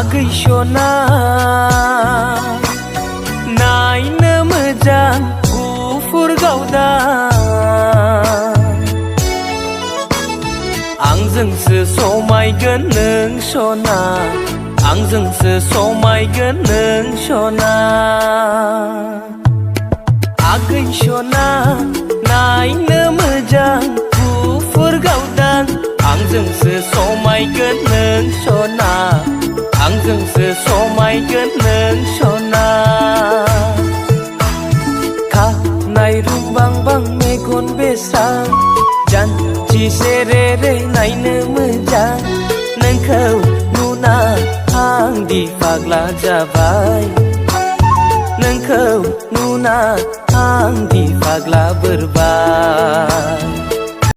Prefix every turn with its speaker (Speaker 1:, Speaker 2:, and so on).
Speaker 1: आगै सना नायनो मोजां गुफुर गावदा आंजोंसो समायगोन नों सना आंजोंसो समायगोन नों सना आगै सना नायनो मोजां गुफुर गावदां आंजोंसो समायगोन नों सना आंजोंसो समायगोन नों सना खानाय रुंबांबां मेगन बेस्रां जानजि सेरे रे नायनो मोजां नोंखौ नुना आं दि फाग्ला जाबाय नोंखौ नुना आं दि फाग्ला बोरबाय